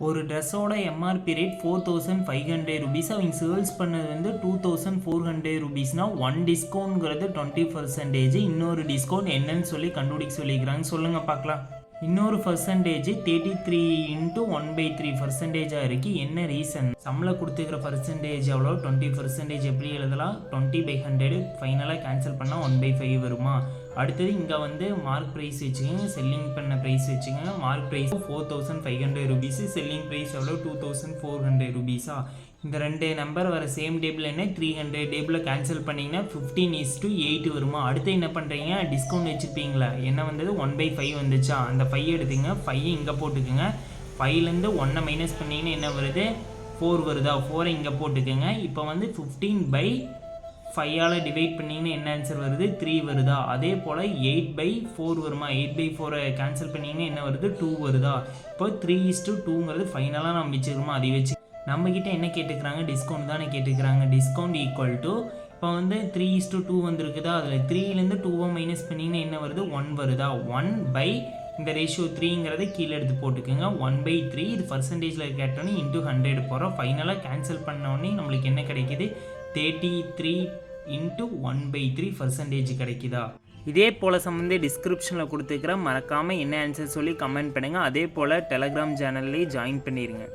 ஒரு ட்ரெஸ்ஸோட MRP rate 4500 rupees, அவங்க சேல்ஸ் பண்ணது வந்து 2400 ருபீஸ்னால் ஒன் டிஸ்கவுண்ட்ங்கிறது 20%. இன்னொரு டிஸ்கவுண்ட் என்னன்னு சொல்லி கண்டுபிடிக்க சொல்லிக்கிறாங்க. சொல்லுங்கள் பார்க்கலாம். இன்னொரு பர்சன்டேஜ் 33 இன்ட்டு 1/3% இருக்குது. என்ன ரீசன்? சம்பளம் கொடுத்துக்கிற பர்சன்டேஜ் எவ்வளோ? 20%. எப்படி எழுதலாம்? 20/100 ஃபைனலாக கேன்சல் பண்ணால் 1/5 வருமா? அடுத்தது இங்கே வந்து மார்க் ப்ரைஸ் வச்சுக்கோங்க, செல்லிங் பண்ண ப்ரைஸ் வச்சுக்கோங்க. Mark price 4500 rupees, selling price எவ்வளோ? 2400 ருபீஸா? இந்த ரெண்டு நம்பர் வர சேம் டேபிள் என்ன 300 டேபிளில் கேன்சல் பண்ணிங்கன்னா 15:8 வருமா? அடுத்து என்ன பண்ணுறீங்க? டிஸ்கவுண்ட் வச்சுருப்பீங்களா? என்ன வந்தது? 1/5 வந்துச்சா? அந்த 5 எடுத்துங்க, 5 இங்கே போட்டுக்குங்க. 5லேருந்து 1 மைனஸ் பண்ணிங்கன்னா என்ன வருது? 4 வருதா? 4 இங்கே போட்டுக்கோங்க. இப்போ வந்து 15/5 டிவைட் பண்ணிங்கன்னா என்ன ஆன்சர் வருது? 3 வருதா? அதே போல் 8/4 வருமா? 8/4 கேன்சல் பண்ணிங்கன்னா என்ன வருது? 2 வருதா? இப்போ 3:2ங்கிறது ஃபைனலாக நம்ம வச்சுக்கிறோமா? அதை வச்சு நம்மக்கிட்ட என்ன கேட்டுக்கிறாங்க? டிஸ்கவுண்ட் தானே கேட்டுக்கிறாங்க. டிஸ்கவுண்ட் ஈக்குவல் டு இப்போ வந்து 3:2 வந்திருக்குதா? அதில் 3லேருந்து 2 மைனஸ் பண்ணிங்கன்னா என்ன வருது? 1 வருதா? 1/, இந்த ரேஷியோ 3ங்கிறத கீழே எடுத்து போட்டுக்கோங்க. 1/3 இது பர்சன்டேஜில் கேட்டோன்னே இன்ட்டு 100 போகிறோம். ஃபைனலாக கேன்சல் பண்ணோடனே நம்மளுக்கு என்ன கிடைக்கிது? 33 இன்ட்டு 1/3% கிடைக்குதா? இதே போல் சம்மந்தே டிஸ்கிரிப்ஷனில் கொடுத்துக்கிறேன். மறக்காமல் என்ன ஆன்சர் சொல்லி கமெண்ட் பண்ணுங்கள். அதே போல் டெலகிராம் சேனல்லே ஜாயின் பண்ணிடுங்க.